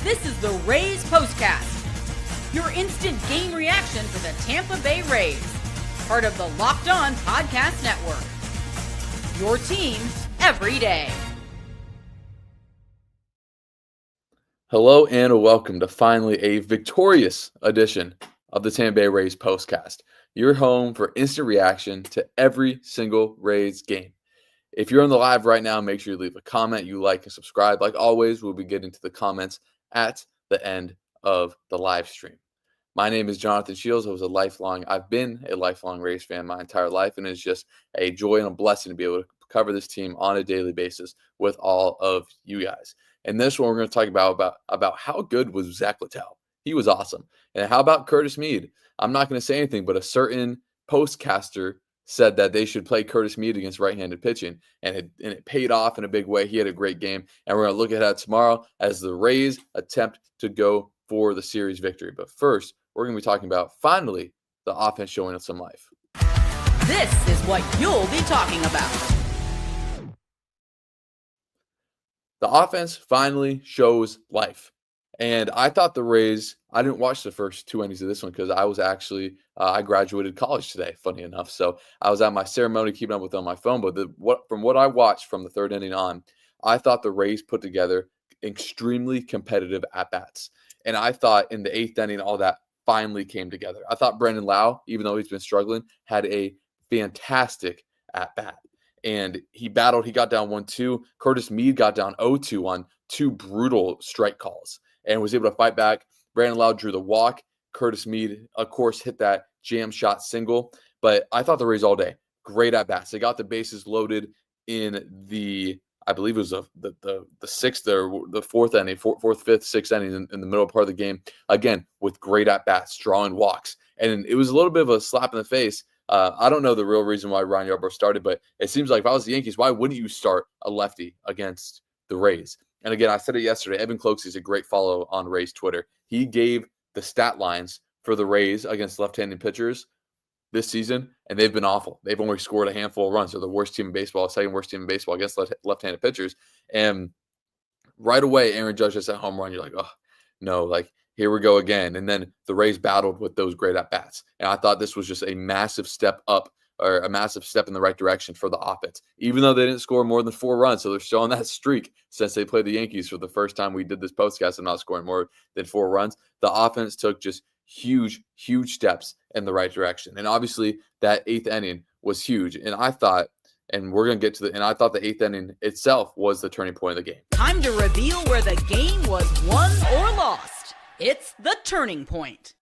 This is the Rays POSTCAST, your instant game reaction for the Tampa Bay Rays, part of the Locked On Podcast Network. Your team every day. Hello and welcome to finally a victorious edition of the Tampa Bay Rays POSTCAST, your home for instant reaction to every single Rays game. If you're on the live right now, make sure you leave a comment, you like and subscribe. Like always, we'll be getting to the comments at the end of the live stream. My name is Jonathan Shields. I've been a lifelong Rays fan my entire life, and it's just a joy and a blessing to be able to cover this team on a daily basis with all of you guys. And this one, we're going to talk about how good was Zack Littell. He was awesome. And how about Curtis Mead? I'm not going to say anything, but a certain postcaster said that they should play Curtis Mead against right-handed pitching, and it paid off in a big way. He had a great game, and we're going to look at that tomorrow as the Rays attempt to go for the series victory. But first, we're going to be talking about, finally, the offense showing us some life. This is what you'll be talking about. The offense finally shows life. And I thought the Rays, I didn't watch the first two innings of this one because I was actually, I graduated college today, funny enough. So I was at my ceremony keeping up with it on my phone. But from what I watched from the third inning on, I thought the Rays put together extremely competitive at-bats. And I thought in the eighth inning, all that finally came together. I thought Brandon Lowe, even though he's been struggling, had a fantastic at-bat. And he battled. He got down 1-2. Curtis Mead got down 0-2 on two brutal strike calls and was able to fight back. Brandon Lowe drew the walk. Curtis Mead, of course, hit that jam shot single. But I thought the Rays all day, great at-bats. They got the bases loaded in the, I believe it was the sixth or the fourth inning, fourth, fifth, sixth inning in the middle part of the game. Again, with great at-bats, drawing walks. And it was a little bit of a slap in the face. I don't know the real reason why Ryan Yarbrough started, but it seems like if I was the Yankees, why wouldn't you start a lefty against the Rays? And again, I said it yesterday, Evan Cloakes is a great follow on Rays Twitter. He gave the stat lines for the Rays against left-handed pitchers this season, and they've been awful. They've only scored a handful of runs. They're the worst team in baseball, second worst team in baseball against left-handed pitchers. And right away, Aaron Judge hits that home run. You're like, oh, no, like, here we go again. And then the Rays battled with those great at-bats. And I thought this was just a massive step up, or a massive step in the right direction for the offense, even though they didn't score more than 4 runs. So they're still on that streak since they played the Yankees for the first time we did this postcast and not scoring more than 4 runs. The offense took just huge steps in the right direction. And obviously that eighth inning was huge. And I thought, and we're going to get to and I thought the eighth inning itself was the turning point of the game. Time to reveal where the game was won or lost. It's the turning point.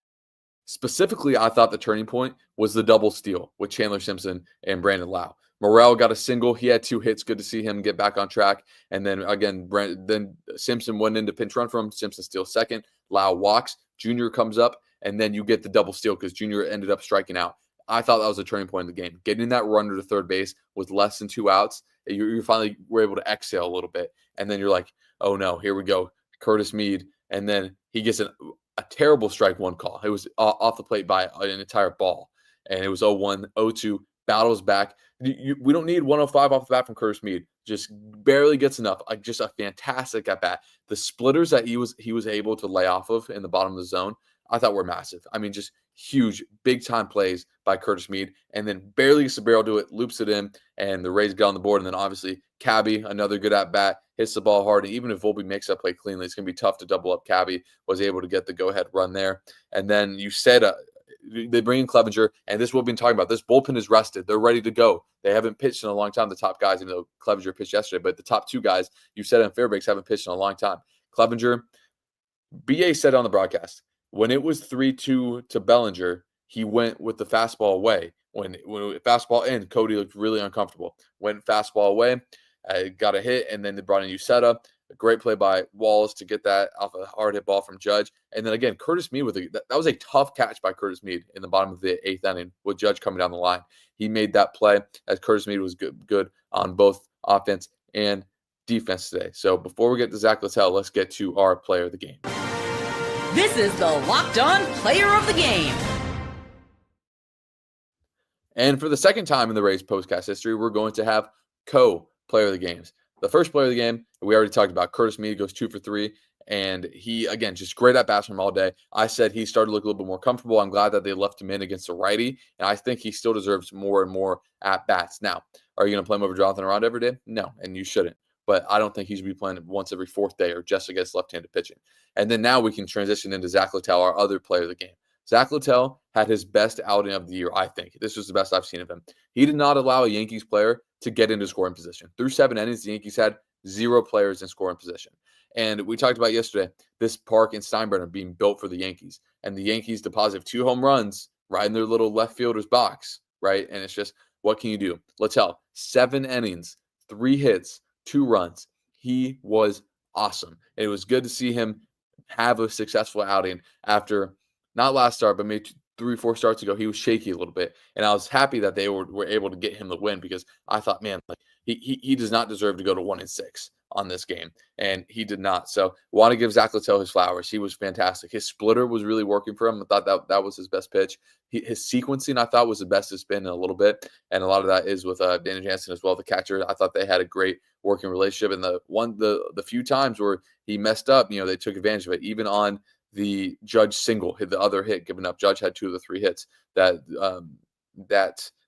Specifically, I thought the turning point was the double steal with Chandler Simpson and Brandon Lowe. Morel got a single. He had 2 hits. Good to see him get back on track. And then again, then Simpson went into pinch run for him. Simpson steals second. Lowe walks. Junior comes up, and then you get the double steal because Junior ended up striking out. I thought that was a turning point in the game. Getting that runner to third base with less than 2 outs, you finally were able to exhale a little bit. And then you're like, oh no, here we go. Curtis Mead. And then he gets a terrible strike one call. It was off the plate by an entire ball. And it was 0-1, 0-2, battles back. We don't need 105 off the bat from Curtis Mead. Just barely gets enough. Just a fantastic at bat. The splitters that he was able to lay off of in the bottom of the zone, I thought were massive. I mean, just huge, big-time plays by Curtis Mead. And then barely gets the barrel to it, loops it in, and the Rays get on the board. And then obviously Cabby, another good at-bat, hits the ball hard. And even if Volpe makes that play cleanly, it's going to be tough to double up Cabby. Was able to get the go-ahead run there. And then you said they bring in Clevenger, and this is what we've been talking about. This bullpen is rested. They're ready to go. They haven't pitched in a long time, the top guys, even though Clevenger pitched yesterday. But the top 2 guys, you said in Fairbanks, haven't pitched in a long time. Clevenger, BA said on the broadcast, when it was 3-2 to Bellinger, he went with the fastball away. When fastball in, Cody looked really uncomfortable. Went fastball away, got a hit, and then they brought in Uceta. A great play by Walls to get that off a hard hit ball from Judge. And then again, Curtis Mead that was a tough catch by Curtis Mead in the bottom of the 8th inning with Judge coming down the line. He made that play as Curtis Mead was good on both offense and defense today. So before we get to Zack Littell, let's get to our player of the game. This is the Locked On Player of the Game. And for the second time in the Rays postcast history, we're going to have co-player of the games. The first player of the game, we already talked about. Curtis Mead goes 2 for 3, And he, again, just great at bats from all day. I said he started to look a little bit more comfortable. I'm glad that they left him in against a righty. And I think he still deserves more and more at bats. Now, are you going to play him over Jonathan Aranda every day? No, and you shouldn't. But I don't think he should be playing once every fourth day or just against left-handed pitching. And then now we can transition into Zack Littell, our other player of the game. Zack Littell had his best outing of the year, I think. This was the best I've seen of him. He did not allow a Yankees player to get into scoring position. Through 7 innings, the Yankees had 0 players in scoring position. And we talked about yesterday, this park in Steinbrenner being built for the Yankees. And the Yankees deposit 2 home runs right in their little left fielder's box, right? And it's just, what can you do? Littell, 7 innings, 3 hits, 2 runs. He was awesome. And it was good to see him have a successful outing after, not last start, but maybe 3-4 starts ago, he was shaky a little bit. And I was happy that they were able to get him the win, because I thought, man, like he does not deserve to go to 1-6 on this game, and he did not. So want to give Zack Littell his flowers. He was fantastic. His splitter was really working for him. I thought that was his best pitch. His sequencing, I thought, was the best it's been in a little bit, and a lot of that is with Danny Jansen as well, the catcher. I thought they had a great working relationship, and the few times where he messed up, they took advantage of it. Even on the Judge single, hit the other hit given up. Judge had 2 of the 3 hits that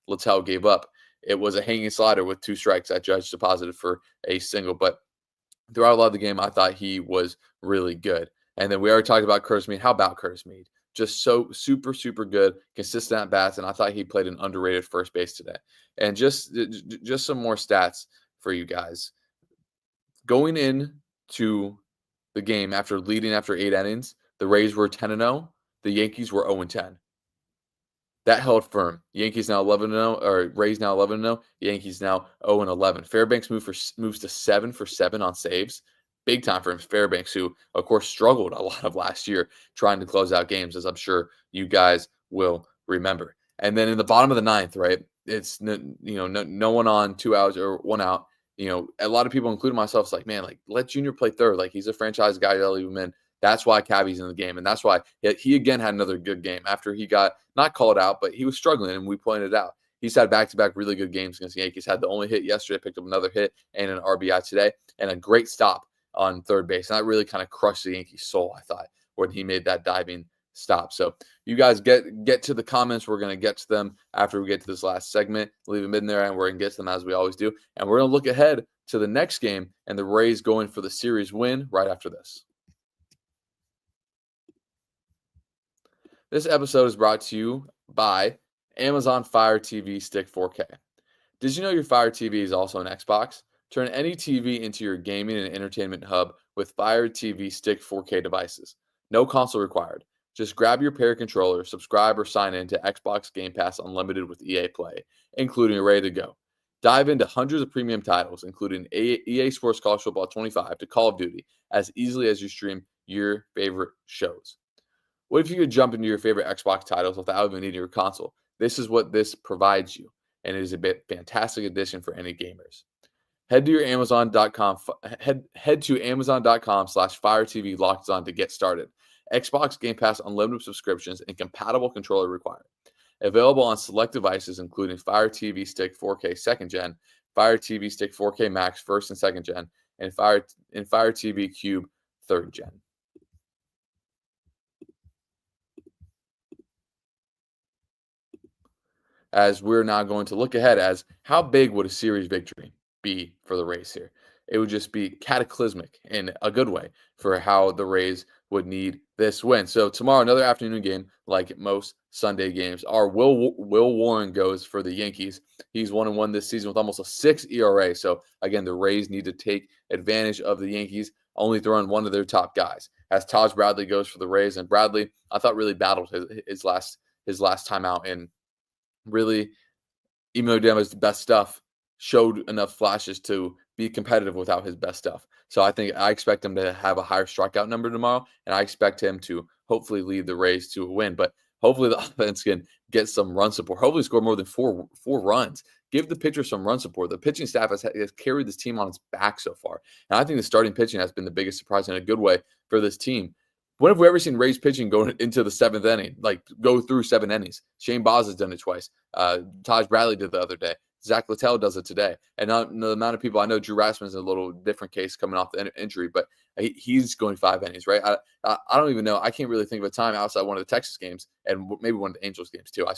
Littell gave up. It was a hanging slider with 2 strikes that Judge deposited for a single, but throughout a lot of the game, I thought he was really good. And then we already talked about Curtis Mead. How about Curtis Mead? Just so super, super good, consistent at bats, and I thought he played an underrated first base today. And just some more stats for you guys. Going into the game after leading after 8 innings, the Rays were 10-0. The Yankees were 0-10. That held firm. Yankees now 11-0, or Rays now 11-0. Yankees now 0-11. Fairbanks moves to 7 for 7 on saves. Big time for him. Fairbanks, who of course struggled a lot of last year trying to close out games, as I'm sure you guys will remember. And then in the bottom of the 9th, right? It's no one on, 2 outs or 1 out. A lot of people, including myself, is like, man, like let Junior play third. Like he's a franchise guy. They'll leave him in. That's why Cabby's in the game. And that's why he again had another good game after he got not called out, but he was struggling, and we pointed out. He's had back-to-back really good games against the Yankees. Had the only hit yesterday, picked up another hit and an RBI today, and a great stop on third base. And that really kind of crushed the Yankees' soul, I thought, when he made that diving stop. So you guys get to the comments. We're going to get to them after we get to this last segment. Leave them in there, and we're going to get to them as we always do. And we're going to look ahead to the next game and the Rays going for the series win right after this. This episode is brought to you by Amazon Fire TV Stick 4K. Did you know your Fire TV is also an Xbox? Turn any TV into your gaming and entertainment hub with Fire TV Stick 4K devices. No console required. Just grab your pair controller, subscribe, or sign in to Xbox Game Pass Unlimited with EA Play, including Ready to Go. Dive into hundreds of premium titles, including EA Sports College Football 25 to Call of Duty, as easily as you stream your favorite shows. What if you could jump into your favorite Xbox titles without even needing your console? This is what this provides you, and it is a fantastic addition for any gamers. Head to Amazon.com/FireTV Locked On to get started. Xbox Game Pass Unlimited subscriptions and compatible controller required. Available on select devices including Fire TV Stick 4K 2nd Gen, Fire TV Stick 4K Max 1st and 2nd Gen, and Fire TV Cube 3rd Gen. As we're now going to look ahead as how big would a series victory be for the Rays here? It would just be cataclysmic in a good way for how the Rays would need this win. So tomorrow, another afternoon game like most Sunday games. Our Will Warren goes for the Yankees. He's 1-1 this season with almost a 6 ERA. So again, the Rays need to take advantage of the Yankees only throwing one of their top guys. As Taj Bradley goes for the Rays, and Bradley, I thought, really battled his last time out, and really, even though he didn't have his best stuff, showed enough flashes to be competitive without his best stuff. So I expect him to have a higher strikeout number tomorrow, and I expect him to hopefully lead the Rays to a win. But hopefully the offense can get some run support. Hopefully score more than four runs. Give the pitcher some run support. The pitching staff has carried this team on its back so far. And I think the starting pitching has been the biggest surprise in a good way for this team. When have we ever seen Rays pitching go into the 7th inning, like go through 7 innings? Shane Baz has done it twice. Taj Bradley did the other day. Zack Littell does it today. And the amount of people, I know Drew Rasmussen's a little different case coming off the injury, but he's going 5 innings, right? I don't even know. I can't really think of a time outside one of the Texas games and maybe one of the Angels games too. I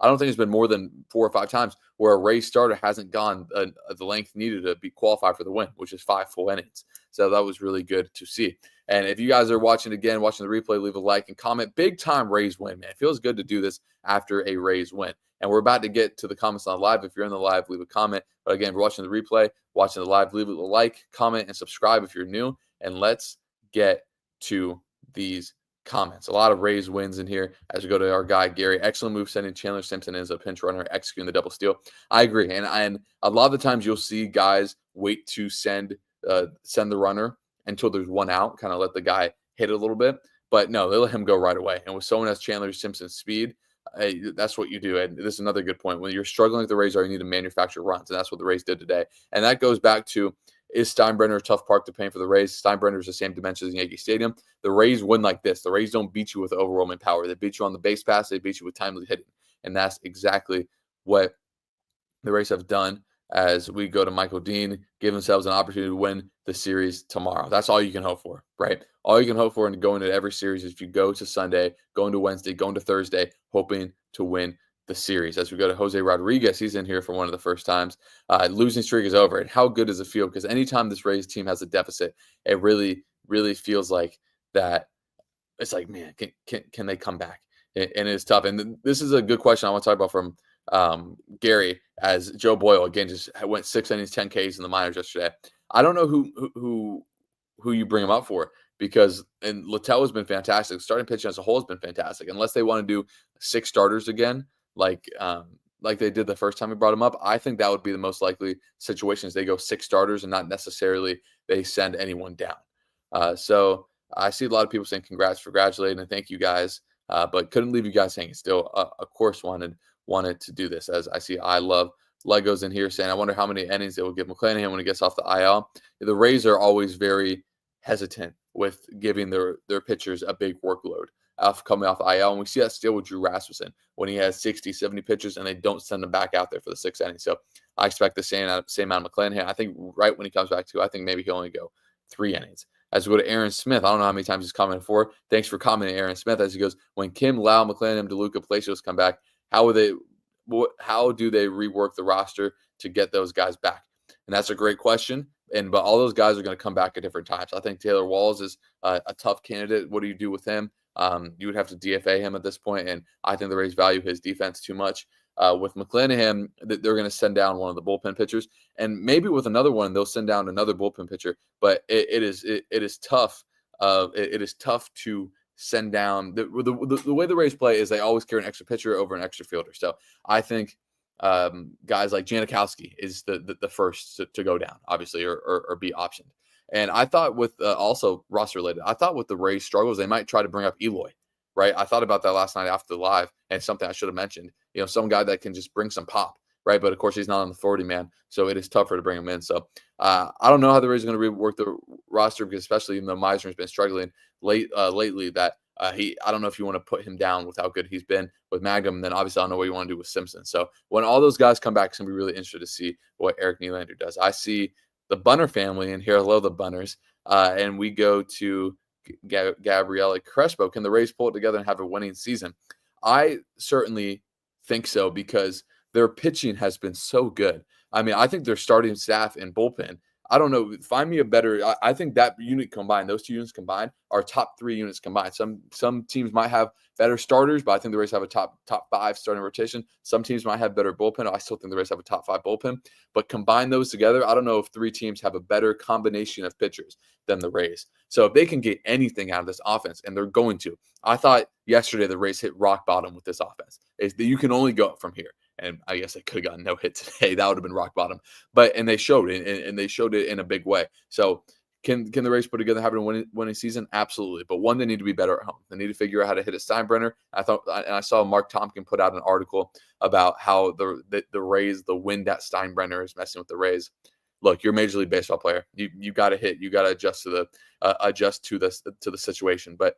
don't think there's been more than 4 or 5 times where a Rays starter hasn't gone the length needed to be qualified for the win, which is 5 full innings. So that was really good to see. And if you guys are watching the replay, leave a like and comment. Big time Rays win, man. It feels good to do this after a Rays win. And we're about to get to the comments on live. If you're in the live, leave a comment. But again, if you're watching the replay, watching the live, leave a like, comment, and subscribe if you're new. And let's get to these comments. A lot of Rays wins in here as we go to our guy, Gary. Excellent move sending Chandler Simpson as a pinch runner, executing the double steal. I agree. And a lot of the times you'll see guys wait to send the runner until there's one out, kind of let the guy hit it a little bit. But no, they let him go right away. And with someone as Chandler Simpson's speed, that's what you do. And this is another good point. When you're struggling with the Rays, you need to manufacture runs. And that's what the Rays did today. And that goes back to, is Steinbrenner a tough park to paint for the Rays? Steinbrenner is the same dimensions as Yankee Stadium. The Rays win like this. The Rays don't beat you with overwhelming power. They beat you on the base pass. They beat you with timely hitting. And that's exactly what the Rays have done as we go to Michael Dean, give themselves an opportunity to win the series tomorrow. That's all you can hope for, right? All you can hope for in going to every series is if you go to Sunday, going to Wednesday, going to Thursday, hoping to win the series. As we go to Jose Rodriguez, he's in here for one of the first times. Losing streak is over. And how good does it feel? Because anytime this Rays team has a deficit, it really, really feels like that. It's like, man, can they come back? And it's tough. And this is a good question I want to talk about from Gary, as Joe Boyle again just went 6 innings, 10 Ks in the minors yesterday. I don't know who you bring him up for, because and Littell has been fantastic. Starting pitching as a whole has been fantastic. Unless they want to do 6 starters again, like they did the first time we brought him up, I think that would be the most likely situations. They go 6 starters and not necessarily they send anyone down. So I see a lot of people saying congratulating, and thank you guys, but couldn't leave you guys hanging. Still, of course, wanted to do this. As I see, I love Legos in here saying, I wonder how many innings they will give McClanahan when he gets off the IL. The Rays are always very hesitant with giving their pitchers a big workload coming off IL. And we see that still with Drew Rasmussen when he has 60, 70 pitches and they don't send him back out there for the 6th inning. So I expect the same amount of McClanahan. I think right when he comes back to, I think maybe he'll only go 3 innings. As we go to Aaron Smith, I don't know how many times he's commented for. Thanks for commenting, Aaron Smith. As he goes, when Kim, Lau, McClanahan, DeLuca, Palacios come back, how do they rework the roster to get those guys back? And that's a great question. But all those guys are going to come back at different times. I think Taylor Walls is a tough candidate. What do you do with him? You would have to DFA him at this point, and I think the Rays value his defense too much. With McClanahan, they're going to send down one of the bullpen pitchers, and maybe with another one they'll send down another bullpen pitcher. But it is tough. It is tough to send down. The way the Rays play is they always carry an extra pitcher over an extra fielder. So I think guys like Janikowski is the first to go down, obviously, or be optioned. And I thought with also roster related, I thought with the Rays struggles, they might try to bring up Eloy, right? I thought about that last night after the live, and something I should have mentioned. Some guy that can just bring some pop, right? But of course, he's not on the 40-man, so it is tougher to bring him in. So I don't know how the Rays are going to rework the roster, because especially even though Meisner's been struggling lately, that I don't know if you want to put him down with how good he's been with Magnum. And then obviously I don't know what you want to do with Simpson. So when all those guys come back, it's going to be really interesting to see what Eric Nylander does. I see the Bunner family in here. Hello, the Bunners. And we go to Gabriella Crespo. Can the Rays pull it together and have a winning season? I certainly think so, because their pitching has been so good. I mean, I think their starting staff and bullpen, I don't know, find me a better, I think that unit combined, those 2 units combined are top 3 units combined. Some teams might have better starters, but I think the Rays have a top 5 starting rotation. Some teams might have better bullpen. I still think the Rays have a top 5 bullpen, but combine those together, I don't know if 3 teams have a better combination of pitchers than the Rays. So if they can get anything out of this offense, and they're going to, I thought yesterday the Rays hit rock bottom with this offense. You can only go up from here. And I guess they could have gotten no hit today. That would have been rock bottom. And they showed it, and they showed it in a big way. So can the Rays put together having a winning season? Absolutely. But one, they need to be better at home. They need to figure out how to hit a Steinbrenner. I saw Mark Tompkin put out an article about how the Rays, the wind at Steinbrenner is messing with the Rays. Look, you're a Major League Baseball player. You got to hit. You got to adjust to the situation. But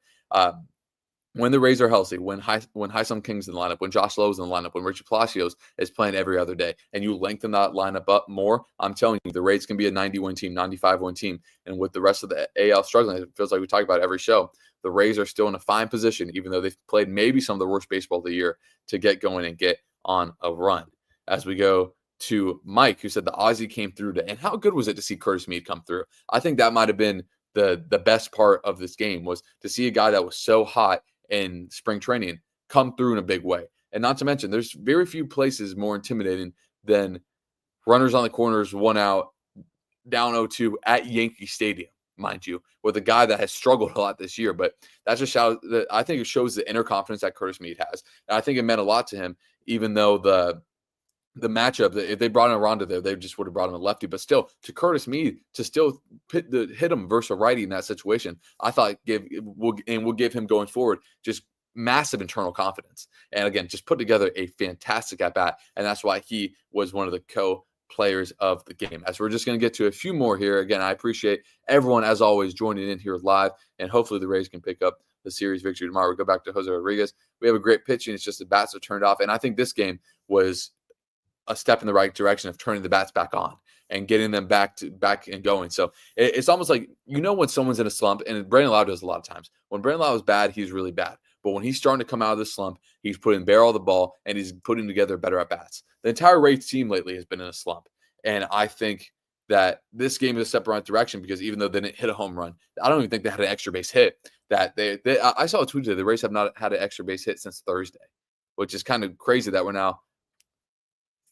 when the Rays are healthy, when Hyesung King's in the lineup, when Josh Lowe's in the lineup, when Richie Palacios is playing every other day, and you lengthen that lineup up more, I'm telling you, the Rays can be a 90-win team, 95-win team. And with the rest of the AL struggling, it feels like we talk about every show, the Rays are still in a fine position, even though they've played maybe some of the worst baseball of the year, to get going and get on a run. As we go to Mike, who said the Aussie came through today. And how good was it to see Curtis Mead come through? I think that might have been the best part of this game, was to see a guy that was so hot in spring training come through in a big way. And not to mention, there's very few places more intimidating than runners on the corners, 1 out, down 0-2 at Yankee Stadium, mind you, with a guy that has struggled a lot this year. But that's just how I think it shows the inner confidence that Curtis Mead has. And I think it meant a lot to him, even though the matchup, if they brought in a Rondo there, they just would have brought in a lefty. But still, to Curtis Mead to still hit him versus a righty in that situation, I thought will give him going forward just massive internal confidence. And again, just put together a fantastic at bat, and that's why he was one of the co-players of the game. As we're just going to get to a few more here. Again, I appreciate everyone as always joining in here live, and hopefully the Rays can pick up the series victory tomorrow. We go back to Jose Rodriguez. We have a great pitching. It's just the bats are turned off, and I think this game was a step in the right direction of turning the bats back on and getting them back and going. So it's almost like, when someone's in a slump, and Brandon Lau does a lot of times. When Brandon Lau is bad, he's really bad. But when he's starting to come out of this slump, he's putting barrel the ball and he's putting together better at bats. The entire Rays team lately has been in a slump. And I think that this game is a step in the right direction, because even though they didn't hit a home run, I don't even think they had an extra base hit. I saw a tweet today, the Rays have not had an extra base hit since Thursday, which is kind of crazy that we're now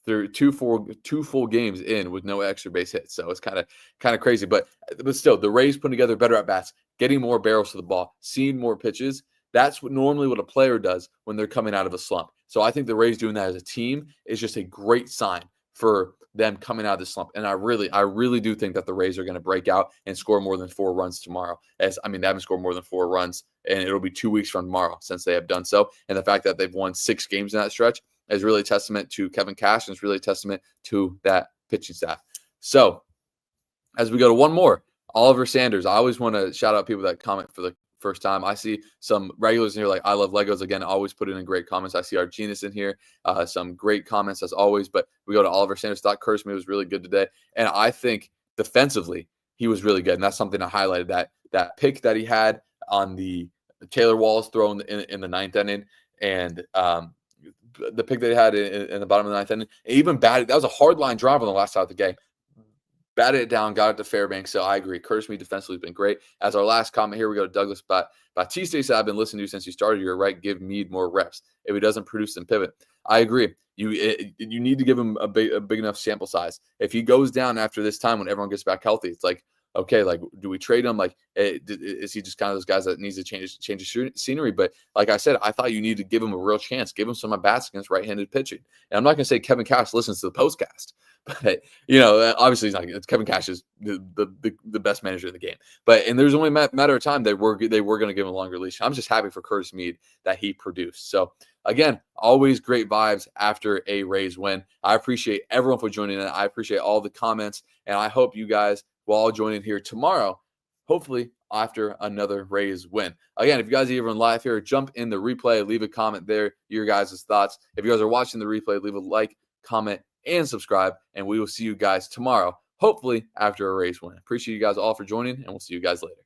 through two full games in with no extra base hits. So it's kind of crazy. But still, the Rays putting together better at bats, getting more barrels to the ball, seeing more pitches. That's normally what a player does when they're coming out of a slump. So I think the Rays doing that as a team is just a great sign for them coming out of the slump. And I really do think that the Rays are going to break out and score more than 4 runs tomorrow. They haven't scored more than 4 runs, and it'll be 2 weeks from tomorrow since they have done so. And the fact that they've won 6 games in that stretch is really a testament to Kevin Cash, and it's really a testament to that pitching staff. So as we go to one more, Oliver Sanders. I always want to shout out people that comment for the first time. I see some regulars in here like I Love Legos. Again, always put in great comments. I see our Genus in here. Some great comments as always. But we go to Oliver Sanders. Thought Curtis Mead was really good today. And I think defensively, he was really good. And that's something I highlighted, that pick that he had on the Taylor Walls throw in the 9th inning. And the pick that he had in the bottom of the 9th inning. And even batted. That was a hard line drive on the last out of the game. Batted it down, got it to Fairbanks. So I agree. Curtis Mead defensively has been great. As our last comment here, we go to Douglas Batiste. Said, I've been listening to you since you started. You're right. Give Mead more reps. If he doesn't produce, then pivot. I agree. You need to give him a big enough sample size. If he goes down after this time when everyone gets back healthy, it's like, okay, like, do we trade him? Like, is he just kind of those guys that needs to change the scenery? But like I said, I thought you need to give him a real chance. Give him some at bats against right-handed pitching. And I'm not going to say Kevin Cash listens to the postcast, but obviously it's Kevin Cash is the best manager in the game. And there's only a matter of time they were going to give him a longer leash. I'm just happy for Curtis Mead that he produced. So again, always great vibes after a Rays win. I appreciate everyone for joining in. I appreciate all the comments, and I hope you guys will all join in here tomorrow, hopefully after another Rays win. Again, if you guys are even live here, jump in the replay, leave a comment there, your guys' thoughts. If you guys are watching the replay, leave a like, comment, and subscribe, and we will see you guys tomorrow, hopefully after a Rays win. Appreciate you guys all for joining, and we'll see you guys later.